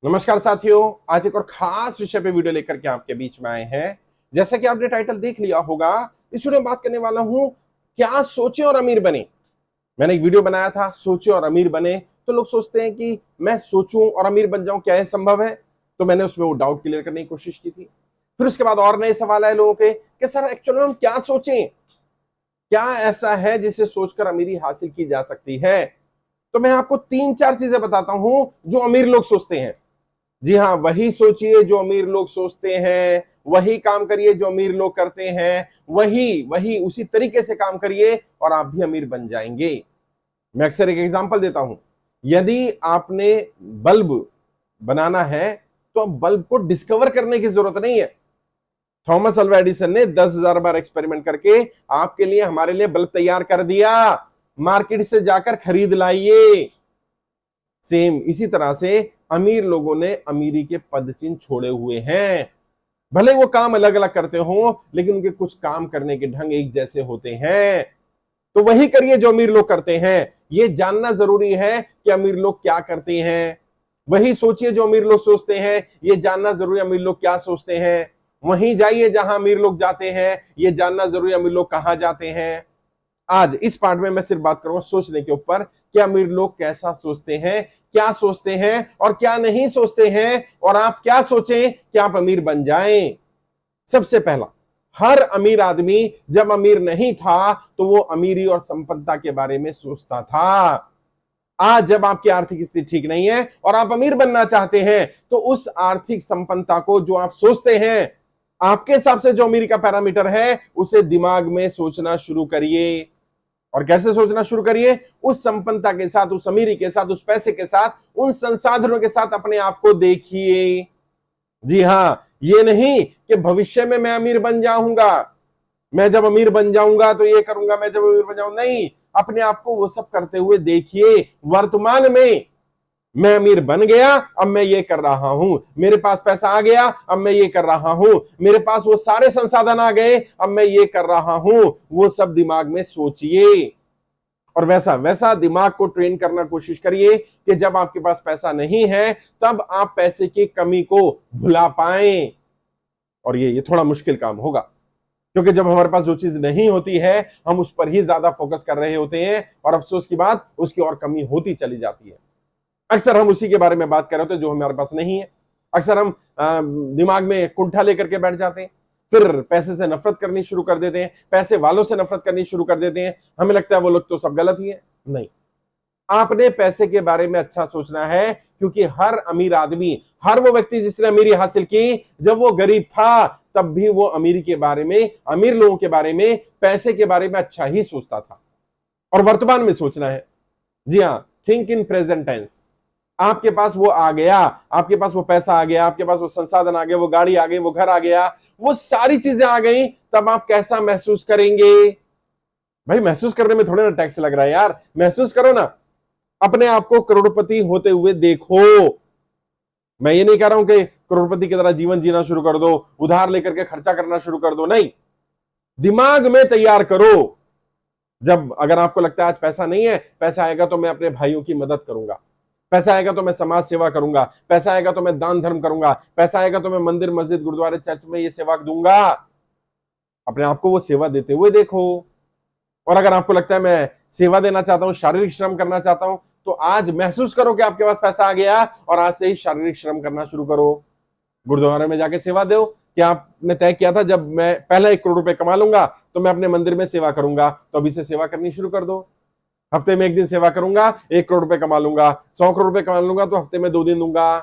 नमस्कार साथियों, आज एक और खास विषय पे वीडियो लेकर के आपके बीच में आए हैं। जैसा कि आपने टाइटल देख लिया होगा, इस वीडियो में बात करने वाला हूं क्या सोचे और अमीर बने। मैंने एक वीडियो बनाया था सोचे और अमीर बने। तो लोग सोचते हैं कि मैं सोचूं और अमीर बन जाऊं, क्या यह संभव है? तो मैंने उसमें वो डाउट क्लियर करने की कोशिश की थी। फिर उसके बाद और नए सवाल आए लोगों के कि सर एक्चुअली में हम क्या सोचें, क्या ऐसा है जिसे सोचकर अमीरी हासिल की जा सकती है। तो मैं आपको तीन चार चीजें बताता हूं जो अमीर लोग सोचते हैं। जी हाँ, वही सोचिए जो अमीर लोग सोचते हैं, वही काम करिए जो अमीर लोग करते हैं, वही वही उसी तरीके से काम करिए और आप भी अमीर बन जाएंगे। मैं अक्सर एक एग्जांपल देता हूं। यदि आपने बल्ब बनाना है तो बल्ब को डिस्कवर करने की जरूरत नहीं है। थॉमस अल्वा एडिसन ने 10,000 बार एक्सपेरिमेंट करके आपके लिए, हमारे लिए बल्ब तैयार कर दिया। मार्केट से जाकर खरीद लाइए। सेम इसी तरह से अमीर लोगों ने अमीरी के पद चिन्ह छोड़े हुए हैं। भले वो काम अलग अलग करते हो, लेकिन उनके कुछ काम करने के ढंग एक जैसे होते हैं। तो वही करिए जो अमीर लोग करते हैं। ये जानना जरूरी है कि अमीर लोग क्या करते हैं। वही सोचिए जो अमीर लोग सोचते हैं। ये जानना जरूरी अमीर लोग क्या सोचते हैं। वहीं जाइए जहां अमीर लोग जाते हैं। ये जानना जरूरी अमीर लोग कहां जाते हैं। आज इस पार्ट में मैं सिर्फ बात करूंगा सोचने के ऊपर कि अमीर लोग कैसा सोचते हैं, क्या सोचते हैं और क्या नहीं सोचते हैं, और आप क्या सोचें कि आप अमीर बन जाएं। सबसे पहला, हर अमीर आदमी जब अमीर नहीं था तो वो अमीरी और संपन्नता के बारे में सोचता था। आज जब आपकी आर्थिक स्थिति ठीक नहीं है और आप अमीर बनना चाहते हैं, तो उस आर्थिक संपन्नता को जो आप सोचते हैं, आपके हिसाब से जो अमीरी का पैरामीटर है, उसे दिमाग में सोचना शुरू करिए। और कैसे सोचना शुरू करिए? उस संपन्नता के साथ, उस अमीरी के साथ, उस पैसे के साथ, उन संसाधनों के साथ अपने आप को देखिए। जी हां, ये नहीं कि भविष्य में मैं अमीर बन जाऊंगा, मैं जब अमीर बन जाऊंगा तो ये करूंगा, मैं जब अमीर बन जाऊं, नहीं। अपने आप को वो सब करते हुए देखिए। वर्तमान में मैं अमीर बन गया, अब मैं ये कर रहा हूं। मेरे पास पैसा आ गया, अब मैं ये कर रहा हूं। मेरे पास वो सारे संसाधन आ गए, अब मैं ये कर रहा हूं। वो सब दिमाग में सोचिए और वैसा वैसा दिमाग को ट्रेन करना कोशिश करिए कि जब आपके पास पैसा नहीं है, तब आप पैसे की कमी को भुला पाएं। और ये थोड़ा मुश्किल काम होगा, क्योंकि जब हमारे पास जो चीज नहीं होती है, हम उस पर ही ज्यादा फोकस कर रहे होते हैं और अफसोस की बात, उसकी और कमी होती चली जाती है। अक्सर हम उसी के बारे में बात कर रहे होते हैं जो हमारे पास नहीं है। अक्सर हम दिमाग में कुंठा लेकर के बैठ जाते हैं, फिर पैसे से नफरत करनी शुरू कर देते हैं, पैसे वालों से नफरत करनी शुरू कर देते हैं। हमें लगता है वो लोग तो सब गलत ही है। नहीं, आपने पैसे के बारे में अच्छा सोचना है, क्योंकि हर अमीर आदमी, हर वो व्यक्ति जिसने अमीरी हासिल की, जब वो गरीब था तब भी वो अमीरी के बारे में, अमीर लोगों के बारे में, पैसे के बारे में अच्छा ही सोचता था। और वर्तमान में सोचना है। जी हाँ, थिंक इन प्रेजेंट टेंस। आपके पास वो आ गया, आपके पास वो पैसा आ गया, आपके पास वो संसाधन आ गए, वो गाड़ी आ गई, वो घर आ गया, वो सारी चीजें आ गई, तब आप कैसा महसूस करेंगे? भाई महसूस करने में थोड़े ना टैक्स लग रहा है यार, महसूस करो ना। अपने आप को करोड़पति होते हुए देखो। मैं ये नहीं कह रहा हूं कि करोड़पति की तरह जीवन जीना शुरू कर दो, उधार लेकर के खर्चा करना शुरू कर दो, नहीं। दिमाग में तैयार करो, जब अगर आपको लगता है आज पैसा नहीं है, पैसा आएगा तो मैं अपने भाइयों की मदद करूंगा, पैसा आएगा तो मैं समाज सेवा करूंगा, पैसा आएगा तो मैं दान धर्म करूंगा, पैसा आएगा तो मैं मंदिर मस्जिद गुरुद्वारे चर्च में ये सेवा दूंगा। अपने आप को वो सेवा देते हुए देखो। और अगर आपको लगता है मैं सेवा देना चाहता हूं, शारीरिक श्रम करना चाहता हूं, तो आज महसूस करो कि आपके पास पैसा आ गया और आज से ही शारीरिक श्रम करना शुरू करो। गुरुद्वारे में जाके सेवा दो। कि आपने तय किया था जब मैं पहला 1 करोड़ रुपए कमा लूंगा तो मैं अपने मंदिर में सेवा करूंगा, तो अभी से सेवा करनी शुरू कर दो। हफ्ते में 1 दिन सेवा करूंगा, 1 करोड़ रुपए कमा लूंगा, 100 करोड़ रुपए कमा लूंगा तो हफ्ते में 2 दिन दूंगा,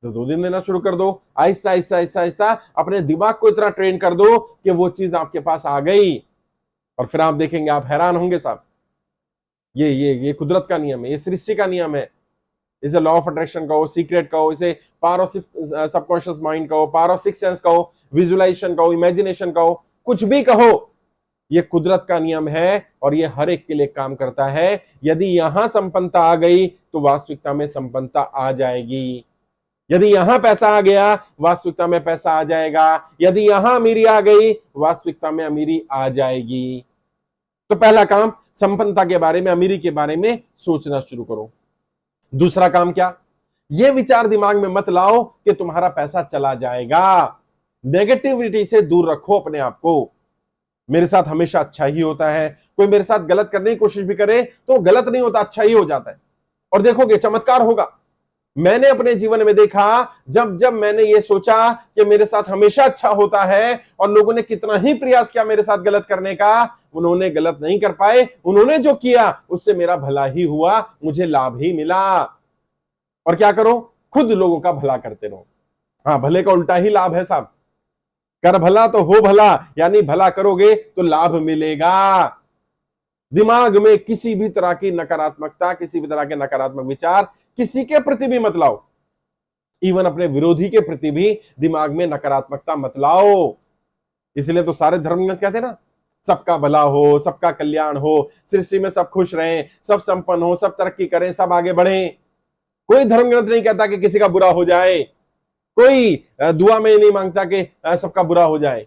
तो 2 दिन देना शुरू कर दो। आहिस्ता आहिस्ता आहिस्ता आहिस्ता अपने दिमाग को इतना ट्रेन कर दो कि वो चीज आपके पास आ गई। और फिर आप देखेंगे, आप हैरान होंगे साहब। ये कुदरत का नियम है, ये सृष्टि का नियम है। इसे लॉ ऑफ अट्रैक्शन कहो, सीक्रेट कहो, इसे पावर ऑफ सबकॉन्शियस माइंड कहो, पावर ऑफ सिक्स सेंस कहो, विजुअलाइजेशन कहो, इमेजिनेशन कहो, कुछ भी कहो, ये कुदरत का नियम है और ये हर एक के लिए काम करता है। यदि यहां संपन्नता आ गई तो वास्तविकता में संपन्नता आ जाएगी। यदि यहां पैसा आ गया, वास्तविकता में पैसा आ जाएगा। यदि यहां अमीरी आ गई, वास्तविकता में अमीरी आ जाएगी। तो पहला काम, संपन्नता के बारे में, अमीरी के बारे में सोचना शुरू करो। दूसरा काम क्या? ये विचार दिमाग में मत लाओ कि तुम्हारा पैसा चला जाएगा। नेगेटिविटी से दूर रखो अपने आप को। मेरे साथ हमेशा अच्छा ही होता है, कोई मेरे साथ गलत करने की कोशिश भी करे तो गलत नहीं होता, अच्छा ही हो जाता है। और देखोगे चमत्कार होगा। मैंने अपने जीवन में देखा, जब जब मैंने ये सोचा कि मेरे साथ हमेशा अच्छा होता है और लोगों ने कितना ही प्रयास किया मेरे साथ गलत करने का, उन्होंने गलत नहीं कर पाए। उन्होंने जो किया उससे मेरा भला ही हुआ, मुझे लाभ ही मिला। और क्या करो, खुद लोगों का भला करते रहो। हाँ, भले का उल्टा ही लाभ है साहब। कर भला तो हो भला, यानी भला करोगे तो लाभ मिलेगा। दिमाग में किसी भी तरह की नकारात्मकता, किसी भी तरह के नकारात्मक विचार किसी के प्रति भी मत लाओ। इवन अपने विरोधी के प्रति भी दिमाग में नकारात्मकता मत लाओ। इसलिए तो सारे धर्मग्रंथ कहते हैं ना, सबका भला हो, सबका कल्याण हो, सृष्टि में सब खुश रहें, सब संपन्न हो, सब तरक्की करें, सब आगे बढ़ें। कोई धर्मग्रंथ नहीं कहता कि किसी का बुरा हो जाए, कोई दुआ में नहीं मांगता कि सबका बुरा हो जाए।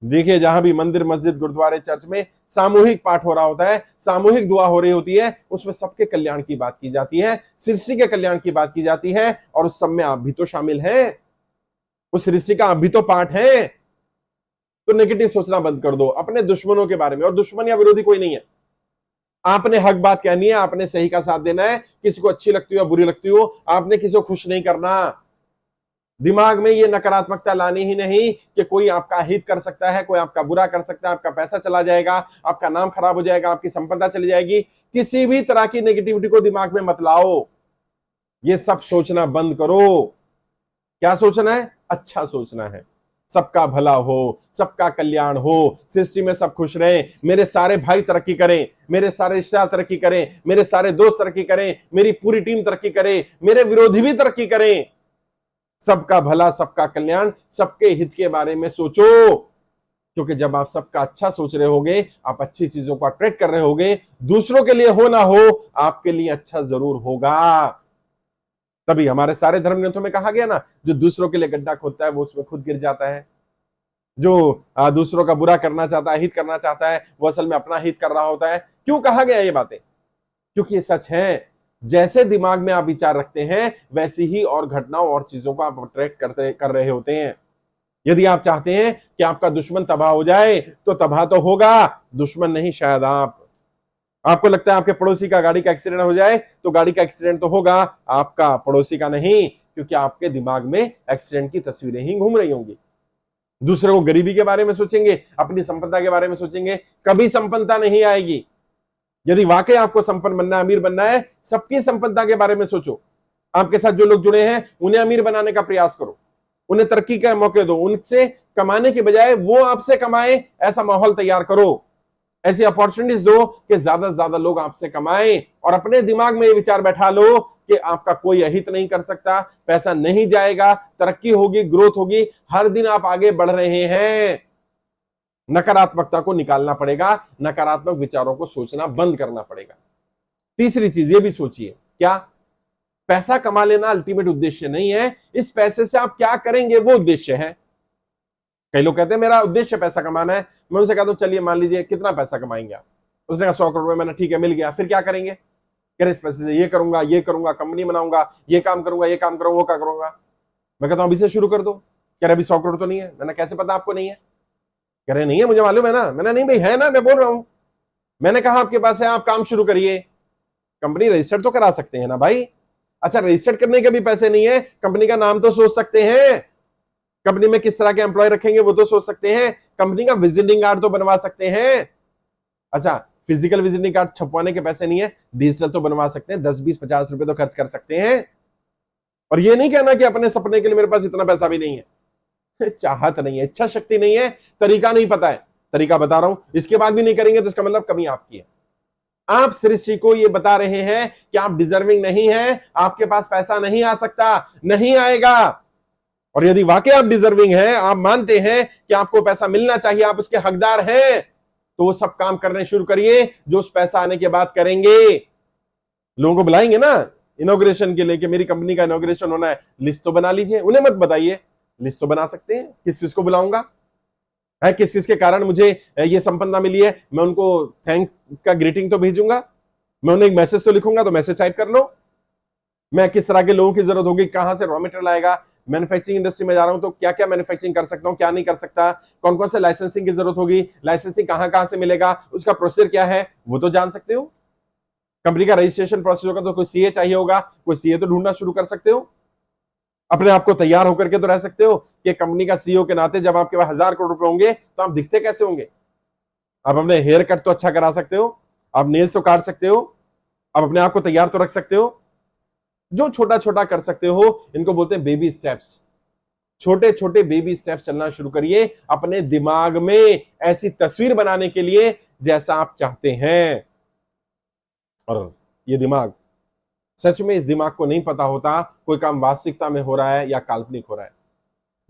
देखिए, जहां भी मंदिर, मस्जिद, गुरुद्वारे, चर्च में सामूहिक पाठ हो रहा होता है, सामूहिक दुआ हो रही होती है, उसमें सबके कल्याण की बात की जाती है, सृष्टि के कल्याण की बात की जाती है। और उस सब में आप भी तो शामिल हैं, उस सृष्टि का आप भी तो पार्ट है। तो नेगेटिव सोचना बंद कर दो अपने दुश्मनों के बारे में। और दुश्मन या विरोधी कोई नहीं है। आपने हक बात कहनी है, आपने सही का साथ देना है, किसी को अच्छी लगती हो या बुरी लगती हो, आपने किसी को खुश नहीं करना। दिमाग में ये नकारात्मकता लानी ही नहीं कि कोई आपका हित कर सकता है, कोई आपका बुरा कर सकता है, आपका पैसा चला जाएगा, आपका नाम खराब हो जाएगा, आपकी संपदा चली जाएगी। किसी भी तरह की नेगेटिविटी को दिमाग में मत लाओ। ये सब सोचना बंद करो। क्या सोचना है? अच्छा सोचना है। सबका भला हो, सबका कल्याण हो, सृष्टि में सब खुश रहें, मेरे सारे भाई तरक्की करें, मेरे सारे रिश्तेदार तरक्की करें, मेरे सारे दोस्त तरक्की करें, मेरी पूरी टीम तरक्की करे, मेरे विरोधी भी तरक्की करें। सबका भला, सबका कल्याण, सबके हित के बारे में सोचो। क्योंकि जब आप सबका अच्छा सोच रहे होगे, आप अच्छी चीजों को अट्रैक्ट कर रहे होगे, दूसरों के लिए हो ना हो, आपके लिए अच्छा जरूर होगा। तभी हमारे सारे धर्म ग्रंथों में कहा गया ना, जो दूसरों के लिए गड्ढा खोदता है वो उसमें खुद गिर जाता है। जो दूसरों का बुरा करना चाहता है, हित करना चाहता है, वो असल में अपना हित कर रहा होता है। क्यों कहा गया ये बातें? क्योंकि ये सच है। जैसे दिमाग में आप विचार रखते हैं, वैसी ही और घटनाओं और चीजों को आप अट्रैक्ट कर रहे होते हैं। यदि आप चाहते हैं कि आपका दुश्मन तबाह हो जाए, तो तबाह तो होगा, दुश्मन नहीं शायद आप। आपको लगता है आपके पड़ोसी का गाड़ी का एक्सीडेंट हो जाए, तो गाड़ी का एक्सीडेंट तो होगा, आपका, पड़ोसी का नहीं। क्योंकि आपके दिमाग में एक्सीडेंट की तस्वीरें ही घूम रही होंगी। दूसरे को गरीबी के बारे में सोचेंगे, अपनी संपन्नता के बारे में सोचेंगे, कभी संपन्नता नहीं आएगी। यदि वाकई आपको संपन्न बनना है, अमीर बनना है, सबकी संपन्नता के बारे में सोचो। आपके साथ जो लोग जुड़े हैं, उन्हें अमीर बनाने का प्रयास करो, उन्हें तरक्की के मौके दो, उनसे कमाने के बजाय वो आपसे कमाए, ऐसा माहौल तैयार करो। ऐसी अपॉर्चुनिटीज दो कि ज्यादा से ज्यादा लोग आपसे कमाएं। और अपने दिमाग में ये विचार बैठा लो कि आपका कोई अहित नहीं कर सकता, पैसा नहीं जाएगा, तरक्की होगी, ग्रोथ होगी, हर दिन आप आगे बढ़ रहे हैं। नकारात्मकता को निकालना पड़ेगा, नकारात्मक विचारों को सोचना बंद करना पड़ेगा। तीसरी चीज ये भी सोचिए, क्या पैसा कमा लेना अल्टीमेट उद्देश्य नहीं है, इस पैसे से आप क्या करेंगे वो उद्देश्य है। कई लोग कहते हैं मेरा उद्देश्य पैसा कमाना है। मैं उनसे कहता हूं चलिए मान लीजिए कितना पैसा कमाएंगे आप? उसने कहा 100 करोड़ रुपए। मैंने ठीक है, मिल गया, फिर क्या करेंगे? कह रहे इस पैसे से ये करूंगा, कंपनी बनाऊंगा, ये काम करूंगा, वो क्या करूंगा। मैं कहता हूं अभी से शुरू कर दो। कह रहे अभी 100 करोड़ तो नहीं है। मैंने कैसे पता आपको नहीं है? कह रहे नहीं है, मुझे मालूम है ना। मैंने नहीं भाई, है ना, मैं बोल रहा हूं। मैंने कहा आपके पास है, आप काम शुरू करिए। कंपनी रजिस्टर्ड तो करा सकते हैं ना भाई। अच्छा, रजिस्टर्ड करने के भी पैसे नहीं है, कंपनी का नाम तो सोच सकते हैं, कंपनी में किस तरह के एम्प्लॉय रखेंगे वो तो सोच सकते हैं, कंपनी का विजिटिंग कार्ड तो बनवा सकते हैं। अच्छा, फिजिकल विजिटिंग कार्ड छपवाने के पैसे नहीं है, डिजिटल तो बनवा सकते हैं, 10, 20, 50 रुपए तो खर्च कर सकते हैं। और ये नहीं कहना कि अपने सपने के लिए मेरे पास इतना पैसा भी नहीं है। चाहत नहीं है, इच्छा शक्ति नहीं है, तरीका नहीं पता है। तरीका बता रहा हूं, इसके बाद भी नहीं करेंगे तो इसका मतलब कमी आपकी है। आप सृष्टि को ये बता रहे हैं कि आप डिजर्विंग नहीं है, आपके पास पैसा नहीं आ सकता, नहीं आएगा। और यदि वाकई आप डिजर्विंग हैं, आप मानते हैं कि आपको पैसा मिलना चाहिए, आप उसके हकदार हैं, तो वो सब काम करने शुरू करिए जो उस पैसा आने के बाद करेंगे। लोगों को बुलाएंगे ना इनॉग्रेशन के लिए कि मेरी कंपनी का इनॉग्रेशन होना है, लिस्ट तो बना लीजिए। उन्हें मत बताइए, लिस्ट तो बना सकते हैं, किस चीज को बुलाऊंगा है, किस चीज के कारण मुझे ये संपन्नता मिली है, मैं उनको थैंक का ग्रीटिंग तो भेजूंगा, मैं उन्हें एक मैसेज तो लिखूंगा, तो मैसेज टाइप कर लो। मैं किस तरह के लोगों की जरूरत होगी, कहां से रॉ मटेरियल आएगा, मैन्युफैक्चरिंग इंडस्ट्री में जा रहा हूं तो क्या क्या मैन्युफैक्चरिंग कर सकता हूं, क्या नहीं कर सकता, कौन कौन से लाइसेंसिंग की जरूरत होगी, लाइसेंसिंग कहां कहां से मिलेगा, उसका प्रोसीजर क्या है, वो तो जान सकते हो। कंपनी का रजिस्ट्रेशन प्रोसेस होगा तो कोई सीए चाहिए होगा, कोई सीए तो ढूंढना शुरू कर सकते हो। अपने आप को तैयार होकर के तो रह सकते हो कि कंपनी का सीईओ के नाते जब आपके पास 1,000 करोड़ रुपए होंगे तो आप दिखते कैसे होंगे। आप अपने हेयर कट तो अच्छा करा सकते हो, आप नेल्स तो काट सकते हो, आप अपने आप को तैयार तो रख सकते हो। जो छोटा छोटा कर सकते हो, इनको बोलते हैं बेबी स्टेप्स। छोटे छोटे बेबी स्टेप्स चलना शुरू करिए अपने दिमाग में ऐसी तस्वीर बनाने के लिए जैसा आप चाहते हैं। और ये दिमाग, सच में इस दिमाग को नहीं पता होता कोई काम वास्तविकता में हो रहा है या काल्पनिक हो रहा है।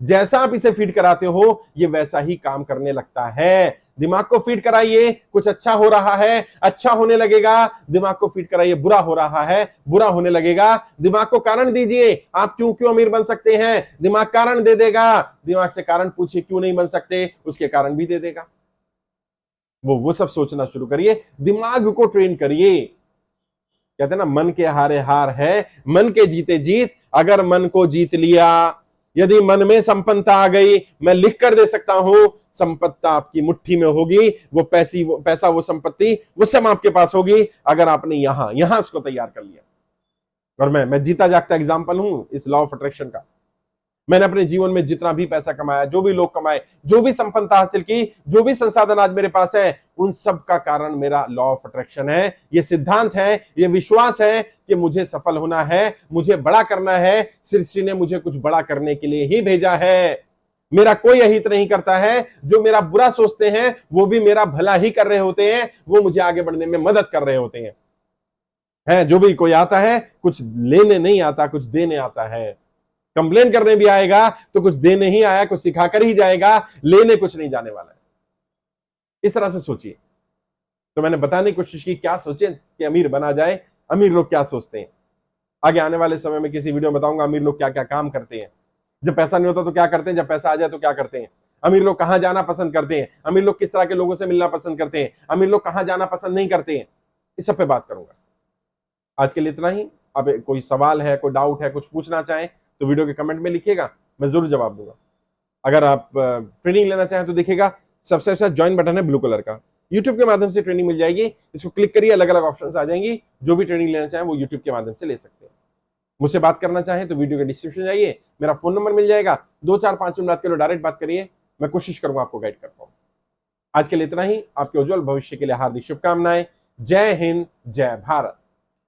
जैसा आप इसे फीड कराते हो ये वैसा ही काम करने लगता है। दिमाग को फीड कराइए, कुछ अच्छा हो रहा है, अच्छा होने लगेगा। दिमाग को फीड कराइए, बुरा हो रहा है, बुरा होने लगेगा। दिमाग को कारण दीजिए, आप क्यों क्यों अमीर बन सकते हैं, दिमाग कारण दे देगा। दिमाग से कारण पूछिए क्यों नहीं बन सकते, उसके कारण भी दे देगा। वो सब सोचना शुरू करिए, दिमाग को ट्रेन करिए। कहते हैं ना, मन के हारे हार है, मन के जीते जीत। अगर मन को जीत लिया, यदि मन में संपन्नता आ गई, मैं लिख कर दे सकता हूं, संपत्ता आपकी मुट्ठी में होगी। वो पैसा वो संपत्ति वो सब आपके पास होगी अगर आपने यहां उसको तैयार कर लिया। और मैं जीता जागता एग्जांपल हूं इस लॉ ऑफ अट्रैक्शन का। मैंने अपने जीवन में जितना भी पैसा कमाया, जो भी लोग कमाए, जो भी संपन्नता हासिल की, जो भी संसाधन आज मेरे पास है, उन सब का कारण मेरा लॉ ऑफ अट्रैक्शन है। ये सिद्धांत है, ये विश्वास है कि मुझे सफल होना है, मुझे बड़ा करना है। सृष्टि ने मुझे कुछ बड़ा करने के लिए ही भेजा है। मेरा कोई अहित नहीं करता है। जो मेरा बुरा सोचते हैं वो भी मेरा भला ही कर रहे होते हैं, वो मुझे आगे बढ़ने में मदद कर रहे होते हैं। जो भी कोई आता है कुछ लेने नहीं आता, कुछ देने आता है। कंप्लेन करने भी आएगा तो कुछ देने ही आया, कुछ सिखाकर ही जाएगा, लेने कुछ नहीं जाने वाला है। इस तरह से सोचिए। तो मैंने बताने की कोशिश की क्या सोचे कि अमीर बना जाए, अमीर लोग क्या सोचते हैं। आगे आने वाले समय में किसी वीडियो में बताऊंगा अमीर लोग क्या क्या काम करते हैं। जब पैसा नहीं होता तो क्या करते हैं, जब पैसा आ जाए तो क्या करते हैं। अमीर लोग कहां जाना पसंद करते हैं, अमीर लोग किस तरह के लोगों से मिलना पसंद करते हैं, अमीर लोग कहां जाना पसंद नहीं करते हैं। इस सब पे बात करूंगा। आज के लिए इतना ही। अब कोई सवाल है, कोई डाउट है, कुछ पूछना चाहें तो वीडियो के कमेंट में लिखिएगा, मैं जरूर जवाब दूंगा। अगर आप ट्रेनिंग लेना चाहें तो देखिएगा सबसे अच्छा ज्वाइन बटन है ब्लू कलर का, यूट्यूब के माध्यम से ट्रेनिंग मिल जाएगी। इसको क्लिक करिए, अलग अलग ऑप्शंस आ जाएंगी। जो भी ट्रेनिंग लेना चाहें वो यूट्यूब के माध्यम से ले सकते हैं। मुझसे बात करना चाहें तो वीडियो के डिस्क्रिप्शन जाइए, मेरा फोन नंबर मिल जाएगा। 2 4 5 मिनट बात करो, डायरेक्ट बात करिए, मैं कोशिश करूंगा आपको गाइड कर पाऊं। आज के लिए इतना ही। आपके उज्जवल भविष्य के लिए हार्दिक शुभकामनाएं। जय हिंद, जय भारत।